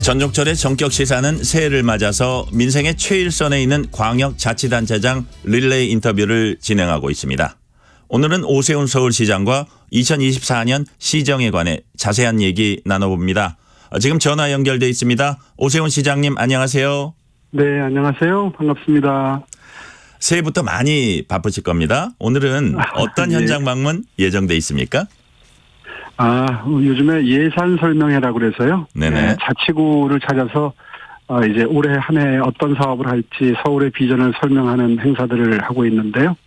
전족철의 전격 시사는 새해를 맞아서 민생의 최일선에 있는 광역자치단체장 릴레이 인터뷰를 진행하고 있습니다. 오늘은 오세훈 서울시장과 2024년 시정에 관해 자세한 얘기 나눠봅니다. 지금 전화 연결돼 있습니다. 오세훈 시장님 안녕하세요. 네, 안녕하세요. 반갑습니다. 새해부터 많이 바쁘실 겁니다. 오늘은 어떤 네. 현장 방문 예정돼 있습니까? 요즘에 예산 설명회라고 그래서요. 네네. 네, 자치구를 찾아서 이제 올해 한 해 어떤 사업을 할지 서울의 비전을 설명하는 행사들을 하고 있는데요.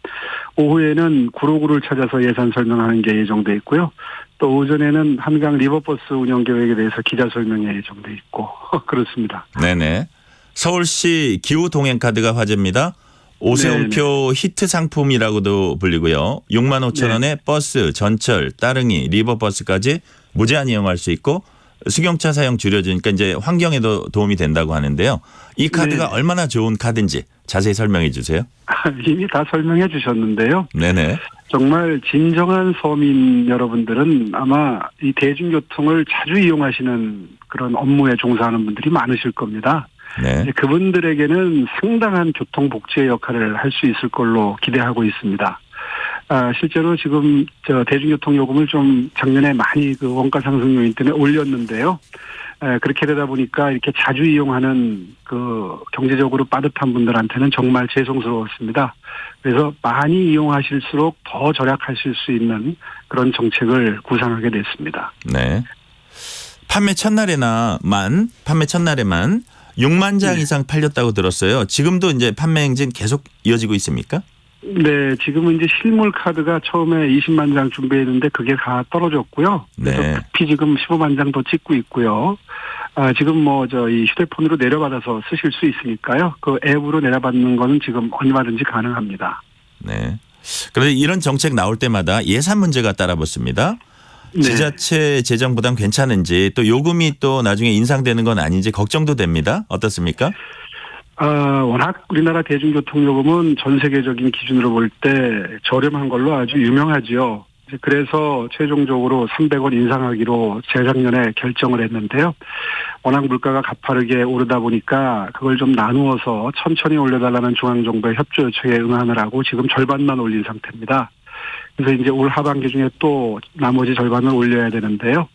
오후에는 구로구를 찾아서 예산 설명하는 게 예정돼 있고요. 또 오전에는 한강 리버버스 운영 계획에 대해서 기자 설명회 예정돼 있고 그렇습니다. 네네. 서울시 기후 동행 카드가 화제입니다. 오세훈표 히트 상품이라고도 불리고요. 6만 5천 원에 버스, 전철, 따릉이, 리버버스까지 무제한 이용할 수 있고 승용차 사용 줄여주니까 이제 환경에도 도움이 된다고 하는데요. 이 카드가 얼마나 좋은 카드인지 자세히 설명해 주세요. 이미 다 설명해 주셨는데요. 네네. 정말 진정한 서민 여러분들은 아마 이 대중교통을 자주 이용하시는 그런 업무에 종사하는 분들이 많으실 겁니다. 네. 그분들에게는 상당한 교통복지의 역할을 할 수 있을 걸로 기대하고 있습니다. 실제로 지금 대중교통 요금을 좀 작년에 많이 그 원가 상승 요인 때문에 올렸는데요. 그렇게 되다 보니까 이렇게 자주 이용하는 그 경제적으로 빠듯한 분들한테는 정말 죄송스러웠습니다. 그래서 많이 이용하실수록 더 절약하실 수 있는 그런 정책을 구상하게 됐습니다. 네. 판매 첫날에만 6만 장 이상 팔렸다고 들었어요. 지금도 이제 판매 행진 계속 이어지고 있습니까? 네, 지금은 이제 실물 카드가 처음에 20만 장 준비했는데 그게 다 떨어졌고요. 그래서 네. 급히 지금 15만 장 더 찍고 있고요. 지금 이 휴대폰으로 내려받아서 쓰실 수 있으니까요. 그 앱으로 내려받는 거는 지금 얼마든지 가능합니다. 네. 그런데 이런 정책 나올 때마다 예산 문제가 따라붙습니다. 네. 지자체 재정 부담 괜찮은지 또 요금이 또 나중에 인상되는 건 아닌지 걱정도 됩니다. 어떻습니까? 워낙 우리나라 대중교통 요금은 전 세계적인 기준으로 볼 때 저렴한 걸로 아주 유명하지요. 그래서 최종적으로 300원 인상하기로 재작년에 결정을 했는데요. 워낙 물가가 가파르게 오르다 보니까 그걸 좀 나누어서 천천히 올려달라는 중앙정부의 협조 요청에 응하느라고 지금 절반만 올린 상태입니다. 그래서 이제 올 하반기 중에 또 나머지 절반을 올려야 되는데요.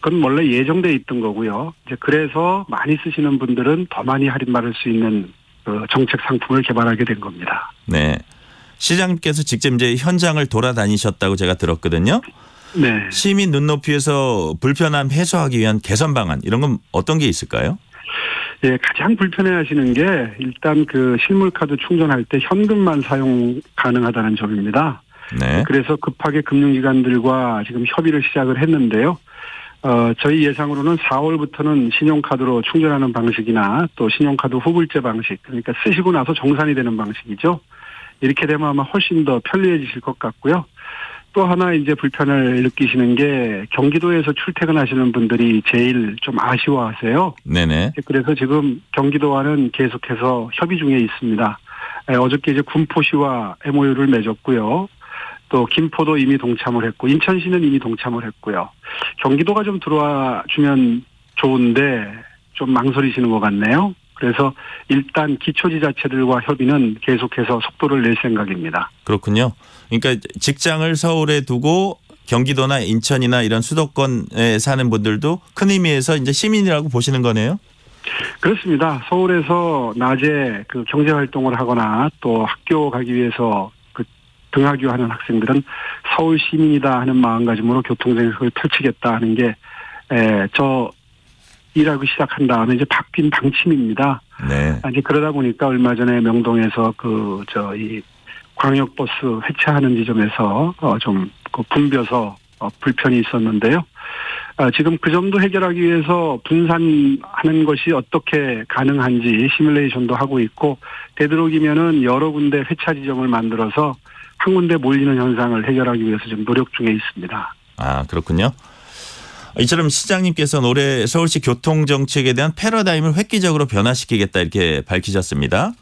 그건 원래 예정돼 있던 거고요. 이제 그래서 많이 쓰시는 분들은 더 많이 할인받을 수 있는 그 정책 상품을 개발하게 된 겁니다. 네. 시장님께서 직접 이제 현장을 돌아다니셨다고 제가 들었거든요. 네. 시민 눈높이에서 불편함 해소하기 위한 개선 방안 이런 건 어떤 게 있을까요? 예, 가장 불편해하시는 게 일단 그 실물카드 충전할 때 현금만 사용 가능하다는 점입니다. 네. 그래서 급하게 금융기관들과 지금 협의를 시작을 했는데요. 저희 예상으로는 4월부터는 신용카드로 충전하는 방식이나 또 신용카드 후불제 방식, 그러니까 쓰시고 나서 정산이 되는 방식이죠. 이렇게 되면 아마 훨씬 더 편리해지실 것 같고요. 또 하나 이제 불편을 느끼시는 게 경기도에서 출퇴근하시는 분들이 제일 좀 아쉬워하세요. 네네. 그래서 지금 경기도와는 계속해서 협의 중에 있습니다. 어저께 이제 군포시와 MOU를 맺었고요. 또 김포도 이미 동참을 했고 인천시는 이미 동참을 했고요. 경기도가 좀 들어와 주면 좋은데 좀 망설이시는 것 같네요. 그래서 일단 기초지자체들과 협의는 계속해서 속도를 낼 생각입니다. 그렇군요. 그러니까 직장을 서울에 두고 경기도나 인천이나 이런 수도권에 사는 분들도 큰 의미에서 이제 시민이라고 보시는 거네요. 그렇습니다. 서울에서 낮에 그 경제활동을 하거나 또 학교 가기 위해서 등하교하는 학생들은 서울 시민이다 하는 마음가짐으로 교통정책을 펼치겠다 하는 게 저 일하고 시작한 다음에 이제 바뀐 방침입니다. 네. 이제 그러다 보니까 얼마 전에 명동에서 이 광역버스 회차하는 지점에서 좀 붐벼서 불편이 있었는데요. 지금 그 점도 해결하기 위해서 분산하는 것이 어떻게 가능한지 시뮬레이션도 하고 있고 되도록이면은 여러 군데 회차 지점을 만들어서 한 군데 몰리는 현상을 해결하기 위해서 지금 노력 중에 있습니다. 그렇군요. 이처럼 시장님께서는 올해 서울시 교통정책에 대한 패러다임을 획기적으로 변화시키겠다 이렇게 밝히셨습니다.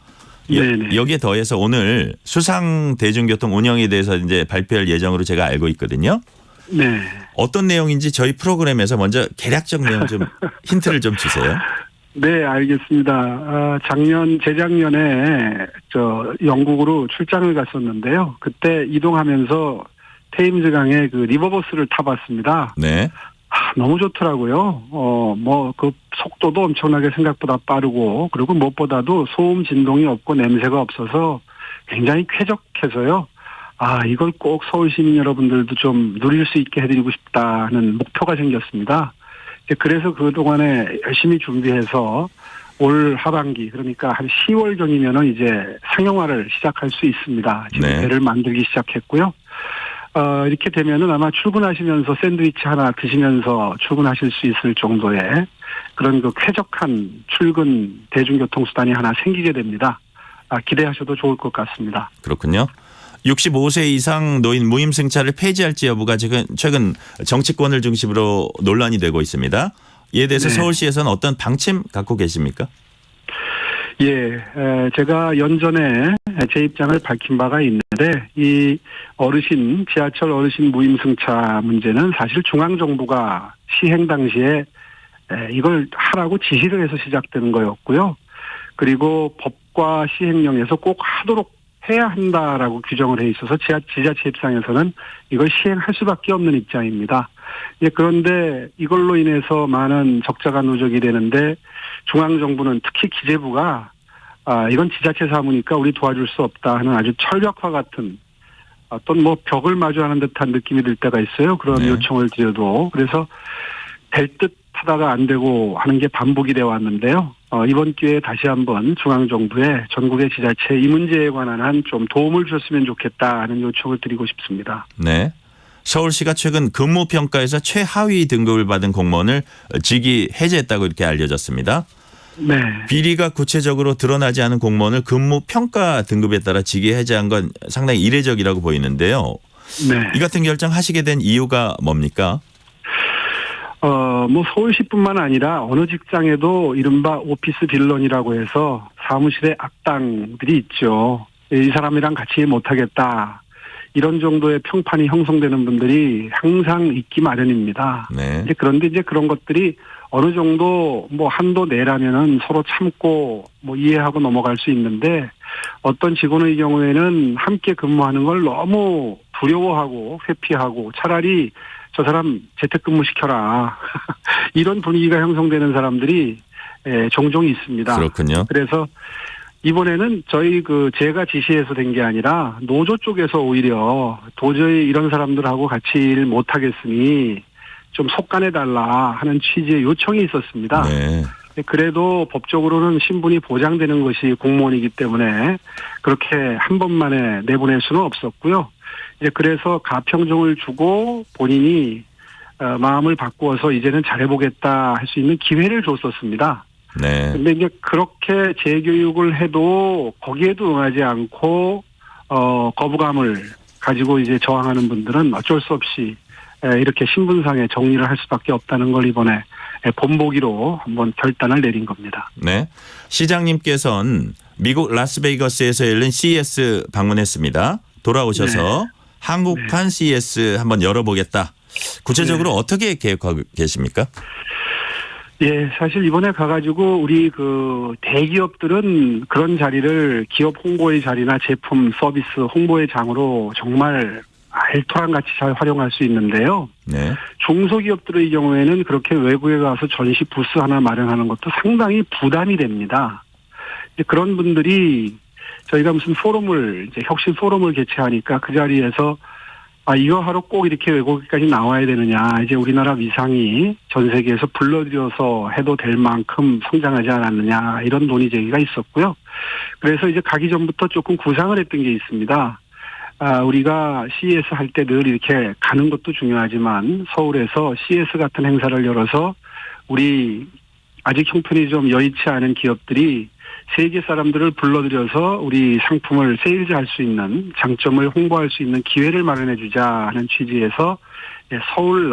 여기에 더해서 오늘 수상 대중교통 운영에 대해서 이제 발표할 예정으로 제가 알고 있거든요. 네. 어떤 내용인지 저희 프로그램에서 먼저 개략적 내용 좀 힌트를 좀 주세요. 네, 알겠습니다. 재작년에 영국으로 출장을 갔었는데요. 그때 이동하면서 테임즈강의 그 리버버스를 타봤습니다. 네. 너무 좋더라고요. 그 속도도 엄청나게 생각보다 빠르고, 그리고 무엇보다도 소음 진동이 없고 냄새가 없어서 굉장히 쾌적해서요. 이걸 꼭 서울 시민 여러분들도 좀 누릴 수 있게 해드리고 싶다는 목표가 생겼습니다. 그래서 그동안에 열심히 준비해서 올 하반기, 그러니까 한 10월경이면은 이제 상용화를 시작할 수 있습니다. 지금 네. 배를 만들기 시작했고요. 이렇게 되면은 아마 출근하시면서 샌드위치 하나 드시면서 출근하실 수 있을 정도의 그런 그 쾌적한 출근 대중교통수단이 하나 생기게 됩니다. 기대하셔도 좋을 것 같습니다. 그렇군요. 65세 이상 노인 무임승차를 폐지할지 여부가 최근 정치권을 중심으로 논란이 되고 있습니다. 이에 대해서 네. 서울시에서는 어떤 방침 갖고 계십니까? 예, 제가 연전에 제 입장을 밝힌 바가 있는데, 이 지하철 어르신 무임승차 문제는 사실 중앙정부가 시행 당시에 이걸 하라고 지시를 해서 시작되는 거였고요. 그리고 법과 시행령에서 꼭 하도록 해야 한다라고 규정을 해 있어서 지자체 입장에서는 이걸 시행할 수밖에 없는 입장입니다. 그런데 이걸로 인해서 많은 적자가 누적이 되는데 중앙정부는 특히 기재부가 이건 지자체 사무니까 우리 도와줄 수 없다 하는 아주 철벽화 같은 어떤 벽을 마주하는 듯한 느낌이 들 때가 있어요. 그런 네. 요청을 드려도. 그래서 될 듯 하다가 안 되고 하는 게 반복이 되어 왔는데요. 이번 기회에 다시 한번 중앙정부에 전국의 지자체 이 문제에 관한 한 좀 도움을 주셨으면 좋겠다 하는 요청을 드리고 싶습니다. 네. 서울시가 최근 근무평가에서 최하위 등급을 받은 공무원을 직위 해제했다고 이렇게 알려졌습니다. 네. 비리가 구체적으로 드러나지 않은 공무원을 근무평가 등급에 따라 직위 해제한 건 상당히 이례적이라고 보이는데요. 네. 이 같은 결정 하시게 된 이유가 뭡니까? 서울시뿐만 아니라 어느 직장에도 이른바 오피스 빌런이라고 해서 사무실에 악당들이 있죠. 이 사람이랑 같이 못하겠다. 이런 정도의 평판이 형성되는 분들이 항상 있기 마련입니다. 네. 그런데 이제 그런 것들이 어느 정도 한도 내라면은 서로 참고 이해하고 넘어갈 수 있는데, 어떤 직원의 경우에는 함께 근무하는 걸 너무 두려워하고 회피하고 차라리 저 사람 재택근무 시켜라. 이런 분위기가 형성되는 사람들이 종종 있습니다. 그렇군요. 그래서 이번에는 제가 지시해서 된 게 아니라 노조 쪽에서 오히려 도저히 이런 사람들하고 같이 일 못하겠으니 좀 속간해달라 하는 취지의 요청이 있었습니다. 네. 그래도 법적으로는 신분이 보장되는 것이 공무원이기 때문에 그렇게 한 번만에 내보낼 수는 없었고요. 그래서 가평정을 주고 본인이 마음을 바꾸어서 이제는 잘해보겠다 할 수 있는 기회를 줬었습니다. 네. 근데 이제 그렇게 재교육을 해도 거기에도 응하지 않고 거부감을 가지고 이제 저항하는 분들은 어쩔 수 없이 이렇게 신분상의 정리를 할 수밖에 없다는 걸 이번에 본보기로 한번 결단을 내린 겁니다. 네. 시장님께서는 미국 라스베이거스에서 열린 CES 방문했습니다. 돌아오셔서 한국판 CES 한번 열어보겠다. 구체적으로 어떻게 계획하고 계십니까? 예, 사실 이번에 가가지고 우리 대기업들은 그런 자리를 기업 홍보의 자리나 제품 서비스 홍보의 장으로 정말 알토란같이 잘 활용할 수 있는데요. 네. 중소기업들의 경우에는 그렇게 외국에 가서 전시 부스 하나 마련하는 것도 상당히 부담이 됩니다. 그런 분들이 저희가 무슨 혁신 포럼을 개최하니까 그 자리에서 이거 하러 꼭 이렇게 외국까지 나와야 되느냐. 이제 우리나라 위상이 전 세계에서 불러들여서 해도 될 만큼 성장하지 않았느냐. 이런 논의 제기가 있었고요. 그래서 이제 가기 전부터 조금 구상을 했던 게 있습니다. 우리가 CES 할 때 늘 이렇게 가는 것도 중요하지만 서울에서 CES 같은 행사를 열어서 우리 아직 형편이 좀 여의치 않은 기업들이 세계 사람들을 불러들여서 우리 상품을 세일즈할 수 있는, 장점을 홍보할 수 있는 기회를 마련해 주자 하는 취지에서 서울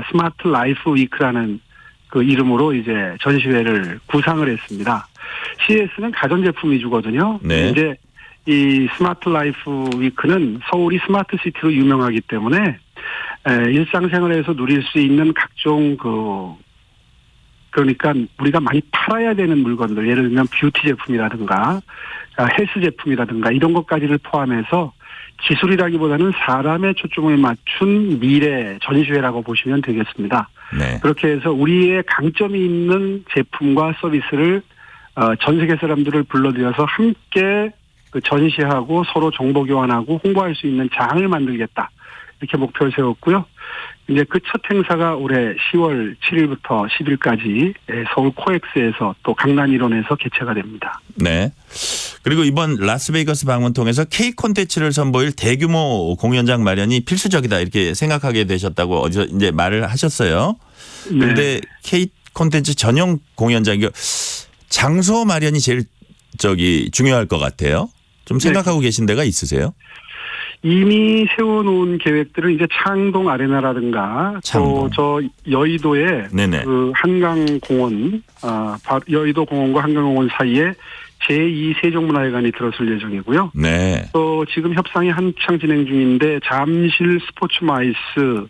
스마트 라이프 위크라는 그 이름으로 이제 전시회를 구상을 했습니다. CES는 가전제품 위주거든요. 네. 이제 이 스마트 라이프 위크는 서울이 스마트 시티로 유명하기 때문에 일상생활에서 누릴 수 있는 각종 그러니까 우리가 많이 팔아야 되는 물건들, 예를 들면 뷰티 제품이라든가 헬스 제품이라든가 이런 것까지를 포함해서 기술이라기보다는 사람의 초점을 맞춘 미래 전시회라고 보시면 되겠습니다. 네. 그렇게 해서 우리의 강점이 있는 제품과 서비스를 전 세계 사람들을 불러들여서 함께 전시하고 서로 정보 교환하고 홍보할 수 있는 장을 만들겠다. 이렇게 목표를 세웠고요. 이제 그 첫 행사가 올해 10월 7일부터 10일까지 서울 코엑스에서 또 강남 일원에서 개최가 됩니다. 네. 그리고 이번 라스베이거스 방문 통해서 K 콘텐츠를 선보일 대규모 공연장 마련이 필수적이다 이렇게 생각하게 되셨다고 어디서 이제 말을 하셨어요. 그런데 네. K 콘텐츠 전용 공연장 장소 마련이 제일 중요할 것 같아요. 좀 생각하고 계신 데가 있으세요? 이미 세워놓은 계획들은 이제 창동 아레나라든가 또 저 여의도에 네네. 그 한강공원, 여의도 공원과 한강공원 사이에 제2 세종문화회관이 들어설 예정이고요. 네. 또 지금 협상이 한창 진행 중인데 잠실 스포츠마이스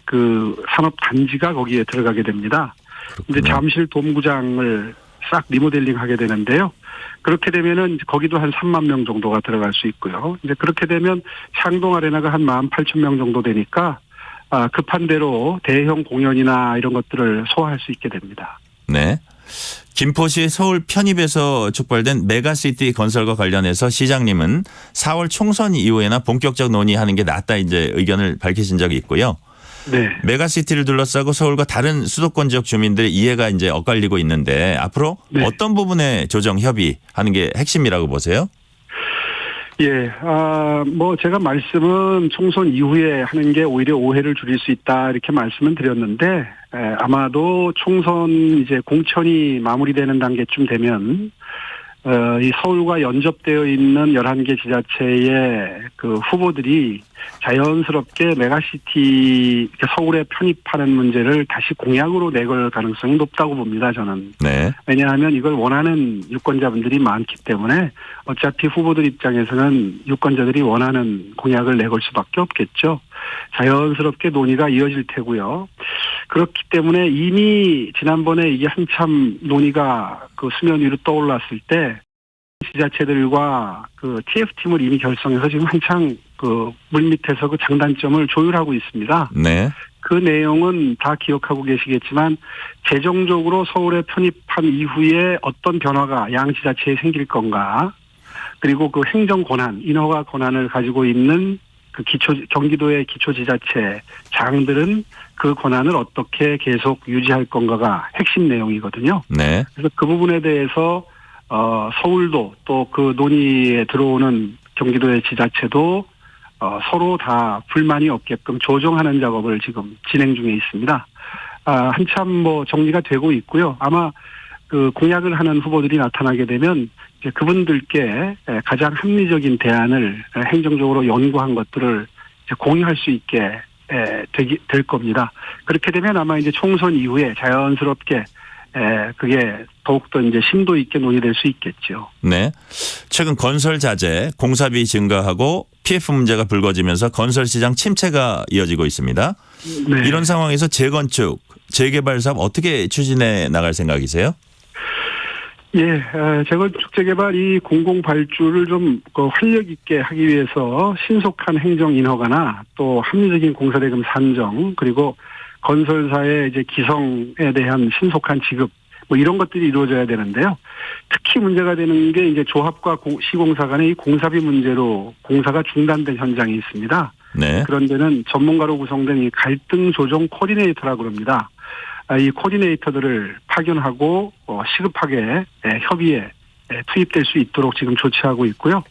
그 산업단지가 거기에 들어가게 됩니다. 그렇군요. 이제 잠실 돔구장을 싹 리모델링 하게 되는데요. 그렇게 되면은 거기도 한 3만 명 정도가 들어갈 수 있고요. 이제 그렇게 되면 창동 아레나가 한 18,000명 정도 되니까 급한 대로 대형 공연이나 이런 것들을 소화할 수 있게 됩니다. 네. 김포시 서울 편입에서 촉발된 메가시티 건설과 관련해서 시장님은 4월 총선 이후에나 본격적 논의하는 게 낫다 이제 의견을 밝히신 적이 있고요. 네. 메가시티를 둘러싸고 서울과 다른 수도권 지역 주민들의 이해가 이제 엇갈리고 있는데 앞으로 네. 어떤 부분에 조정 협의하는 게 핵심이라고 보세요? 예, 뭐 제가 말씀은 총선 이후에 하는 게 오히려 오해를 줄일 수 있다 이렇게 말씀을 드렸는데 아마도 총선 이제 공천이 마무리되는 단계쯤 되면 이 서울과 연접되어 있는 11개 지자체의 그 후보들이 자연스럽게 메가시티 서울에 편입하는 문제를 다시 공약으로 내걸 가능성이 높다고 봅니다, 저는. 네. 왜냐하면 이걸 원하는 유권자분들이 많기 때문에 어차피 후보들 입장에서는 유권자들이 원하는 공약을 내걸 수밖에 없겠죠. 자연스럽게 논의가 이어질 테고요. 그렇기 때문에 이미 지난번에 이게 한참 논의가 그 수면 위로 떠올랐을 때 지자체들과 그 TF팀을 이미 결성해서 지금 한창 그 물밑에서 그 장단점을 조율하고 있습니다. 네. 그 내용은 다 기억하고 계시겠지만 재정적으로 서울에 편입한 이후에 어떤 변화가 양 지자체에 생길 건가, 그리고 그 행정 권한, 인허가 권한을 가지고 있는 그 경기도의 기초지자체 장들은 그 권한을 어떻게 계속 유지할 건가가 핵심 내용이거든요. 네. 그래서 그 부분에 대해서 서울도 또 그 논의에 들어오는 경기도의 지자체도 서로 다 불만이 없게끔 조정하는 작업을 지금 진행 중에 있습니다. 한참 뭐 정리가 되고 있고요. 아마 그 공약을 하는 후보들이 나타나게 되면 이제 그분들께 가장 합리적인 대안을 행정적으로 연구한 것들을 이제 공유할 수 있게 될 겁니다. 그렇게 되면 아마 이제 총선 이후에 자연스럽게 그게 더욱더 이제 심도 있게 논의될 수 있겠죠. 네. 최근 건설 자재, 공사비 증가하고 PF 문제가 불거지면서 건설 시장 침체가 이어지고 있습니다. 네. 이런 상황에서 재건축, 재개발 사업 어떻게 추진해 나갈 생각이세요? 예, 재건축 재개발 이 공공 발주를 좀 활력 있게 하기 위해서 신속한 행정 인허가나 또 합리적인 공사대금 산정, 그리고 건설사의 이제 기성에 대한 신속한 지급, 뭐 이런 것들이 이루어져야 되는데요. 특히 문제가 되는 게 이제 조합과 시공사 간의 이 공사비 문제로 공사가 중단된 현장이 있습니다. 네. 그런 데는 전문가로 구성된 이 갈등 조정 코디네이터라고 합니다. 이 코디네이터들을 파견하고 시급하게 협의에 투입될 수 있도록 지금 조치하고 있고요.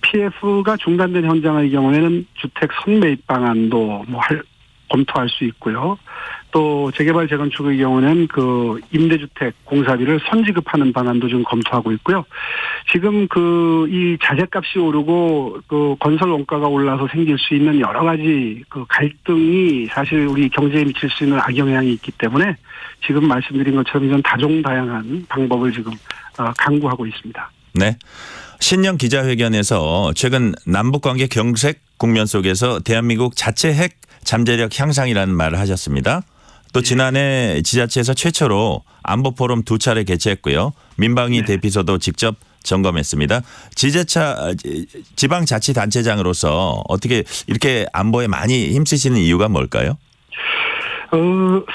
PF가 중단된 현장의 경우에는 주택 선매입 방안도 검토할 수 있고요. 또 재개발 재건축의 경우는 그 임대주택 공사비를 선지급하는 방안도 좀 검토하고 있고요. 지금 그 이 자재값이 오르고 그 건설 원가가 올라서 생길 수 있는 여러 가지 그 갈등이 사실 우리 경제에 미칠 수 있는 악영향이 있기 때문에 지금 말씀드린 것처럼 이런 다종다양한 방법을 지금 강구하고 있습니다. 네. 신년 기자회견에서 최근 남북관계 경색 국면 속에서 대한민국 자체 핵 잠재력 향상이라는 말을 하셨습니다. 또 지난해 지자체에서 최초로 안보 포럼 2차례 개최했고요. 민방위 대피소도 직접 점검했습니다. 지방자치단체장으로서 어떻게 이렇게 안보에 많이 힘쓰시는 이유가 뭘까요?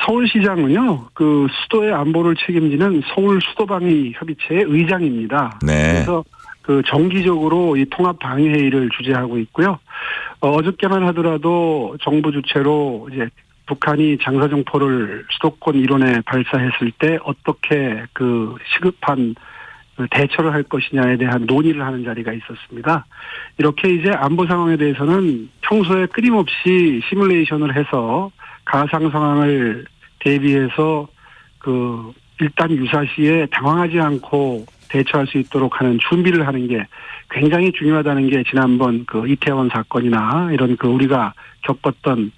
서울시장은요, 그 수도의 안보를 책임지는 서울 수도방위 협의체의 의장입니다. 네. 그래서 그 정기적으로 이 통합방위회의를 주재하고 있고요. 어저께만 하더라도 정부 주최로 이제 북한이 장사정포를 수도권 일원에 발사했을 때 어떻게 그 시급한 대처를 할 것이냐에 대한 논의를 하는 자리가 있었습니다. 이렇게 이제 안보 상황에 대해서는 평소에 끊임없이 시뮬레이션을 해서 가상 상황을 대비해서 그 일단 유사시에 당황하지 않고 대처할 수 있도록 하는 준비를 하는 게 굉장히 중요하다는 게 지난번 그 이태원 사건이나 이런 그 우리가 겪었던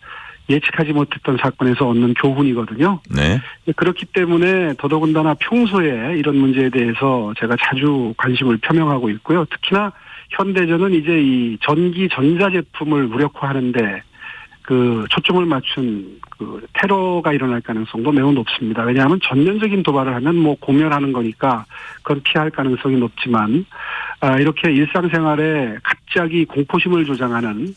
예측하지 못했던 사건에서 얻는 교훈이거든요. 네. 그렇기 때문에 더더군다나 평소에 이런 문제에 대해서 제가 자주 관심을 표명하고 있고요. 특히나 현대전은 이제 이 전기 전자제품을 무력화하는데 그 초점을 맞춘 그 테러가 일어날 가능성도 매우 높습니다. 왜냐하면 전면적인 도발을 하면 뭐 공멸하는 거니까 그건 피할 가능성이 높지만 이렇게 일상생활에 갑자기 공포심을 조장하는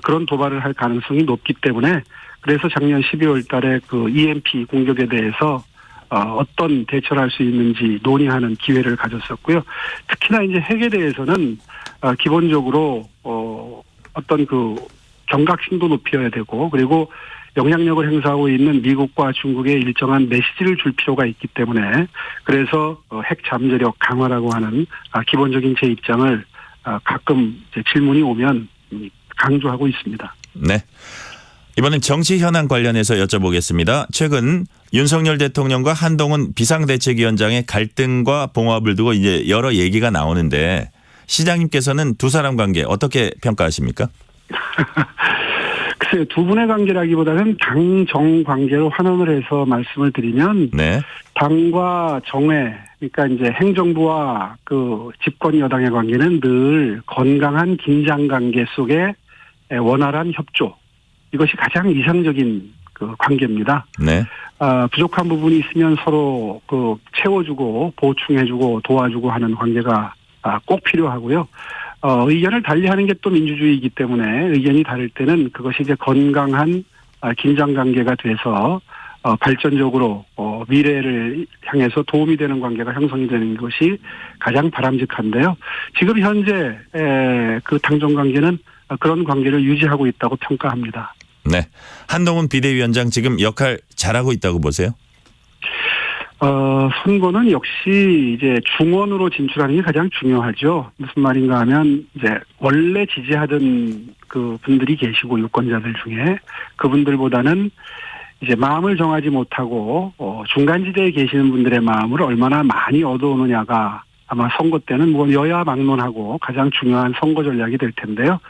그런 도발을 할 가능성이 높기 때문에 그래서 작년 12월 달에 그 EMP 공격에 대해서 어떤 대처를 할 수 있는지 논의하는 기회를 가졌었고요. 특히나 이제 핵에 대해서는 기본적으로 어떤 그 경각심도 높여야 되고 그리고 영향력을 행사하고 있는 미국과 중국에 일정한 메시지를 줄 필요가 있기 때문에 그래서 핵 잠재력 강화라고 하는 기본적인 제 입장을 가끔 이제 질문이 오면 강조하고 있습니다. 네. 이번엔 정치 현안 관련해서 여쭤보겠습니다. 최근 윤석열 대통령과 한동훈 비상대책위원장의 갈등과 봉합을 두고 이제 여러 얘기가 나오는데 시장님께서는 두 사람 관계 어떻게 평가하십니까? 글쎄요. 두 분의 관계라기보다는 당정 관계로 환원을 해서 말씀을 드리면 네. 당과 정회 그러니까 이제 행정부와 그 집권 여당의 관계는 늘 건강한 긴장 관계 속에 원활한 협조 이것이 가장 이상적인 그 관계입니다. 네. 부족한 부분이 있으면 서로 그 채워주고 보충해주고 도와주고 하는 관계가 꼭 필요하고요. 의견을 달리하는 게 또 민주주의이기 때문에 의견이 다를 때는 그것이 이제 건강한 긴장 관계가 돼서 발전적으로 미래를 향해서 도움이 되는 관계가 형성이 되는 것이 가장 바람직한데요. 지금 현재 그 당정 관계는 그런 관계를 유지하고 있다고 평가합니다. 네. 한동훈 비대위원장 지금 역할 잘하고 있다고 보세요? 선거는 역시 이제 중원으로 진출하는 게 가장 중요하죠. 무슨 말인가 하면 이제 원래 지지하던 그 분들이 계시고 유권자들 중에 그분들보다는 이제 마음을 정하지 못하고 중간지대에 계시는 분들의 마음을 얼마나 많이 얻어오느냐가 아마 선거 때는 뭐 여야 막론하고 가장 중요한 선거 전략이 될 텐데요.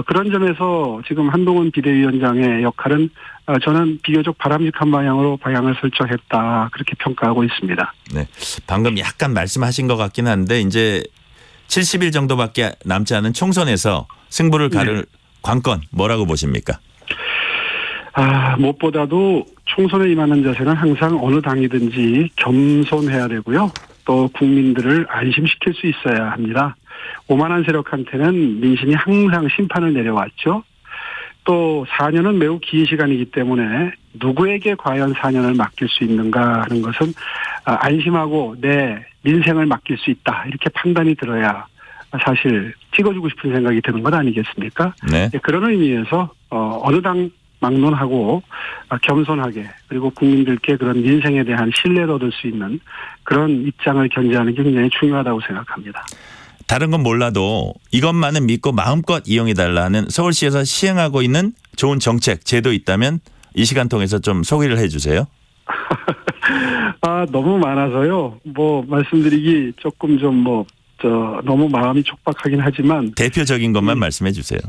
그런 점에서 지금 한동훈 비대위원장의 역할은 저는 비교적 바람직한 방향을 설정했다 그렇게 평가하고 있습니다. 네. 방금 약간 말씀하신 것 같긴 한데 이제 70일 정도밖에 남지 않은 총선에서 승부를 가를 관건 뭐라고 보십니까? 무엇보다도 총선에 임하는 자세는 항상 어느 당이든지 겸손해야 되고요. 또 국민들을 안심시킬 수 있어야 합니다. 오만한 세력한테는 민심이 항상 심판을 내려왔죠. 또 4년은 매우 긴 시간이기 때문에 누구에게 과연 4년을 맡길 수 있는가 하는 것은 안심하고 내 민생을 맡길 수 있다 이렇게 판단이 들어야 사실 찍어주고 싶은 생각이 드는 것 아니겠습니까? 네. 그런 의미에서 어느 당 막론하고 겸손하게 그리고 국민들께 그런 민생에 대한 신뢰를 얻을 수 있는 그런 입장을 견지하는 게 굉장히 중요하다고 생각합니다. 다른 건 몰라도 이것만은 믿고 마음껏 이용해달라는 서울시에서 시행하고 있는 좋은 정책, 제도 있다면 이 시간 통해서 좀 소개를 해 주세요. 너무 많아서요. 뭐 말씀드리기 조금 좀 너무 마음이 촉박하긴 하지만 대표적인 것만 말씀해 주세요.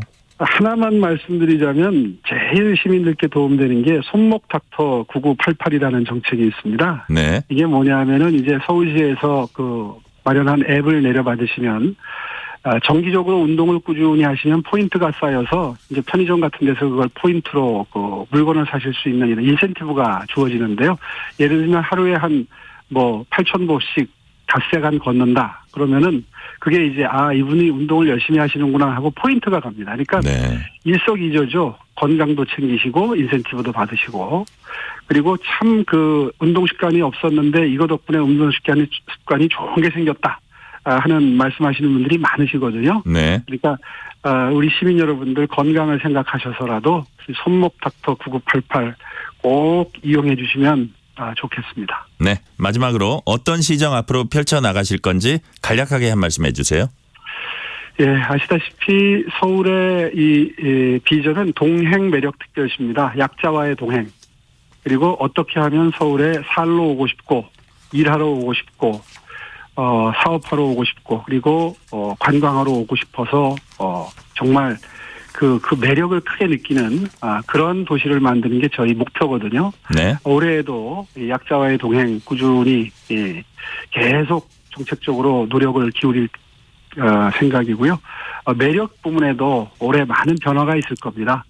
하나만 말씀드리자면 제일 시민들께 도움되는 게 손목 닥터 9988이라는 정책이 있습니다. 네. 이게 뭐냐면은 이제 서울시에서 그 마련한 앱을 내려받으시면 정기적으로 운동을 꾸준히 하시면 포인트가 쌓여서 이제 편의점 같은 데서 그걸 포인트로 물건을 사실 수 있는 이런 인센티브가 주어지는데요. 예를 들면 하루에 한 8,000보씩 닷새간 걷는다. 그러면은 그게 이제 이분이 운동을 열심히 하시는구나 하고 포인트가 갑니다. 그러니까 네. 일석이조죠. 건강도 챙기시고 인센티브도 받으시고 그리고 참 운동 습관이 없었는데 이거 덕분에 운동 습관이 좋은 게 생겼다 하는 말씀하시는 분들이 많으시거든요. 네. 그러니까 우리 시민 여러분들 건강을 생각하셔서라도 손목 닥터 9988 꼭 이용해 주시면 좋겠습니다. 네. 마지막으로 어떤 시정 앞으로 펼쳐나가실 건지 간략하게 한 말씀 해주세요. 예, 아시다시피 서울의 이 비전은 동행 매력 특별시입니다. 약자와의 동행. 그리고 어떻게 하면 서울에 살러 오고 싶고 일하러 오고 싶고 사업하러 오고 싶고 그리고 관광하러 오고 싶어서 정말 그 매력을 크게 느끼는 그런 도시를 만드는 게 저희 목표거든요. 네. 올해에도 이 약자와의 동행 꾸준히 계속 정책적으로 노력을 기울일 생각이고요. 매력 부분에도 올해 많은 변화가 있을 겁니다.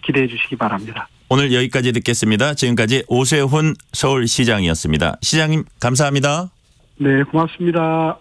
기대해 주시기 바랍니다. 오늘 여기까지 듣겠습니다. 지금까지 오세훈 서울시장이었습니다. 시장님 감사합니다. 네, 고맙습니다.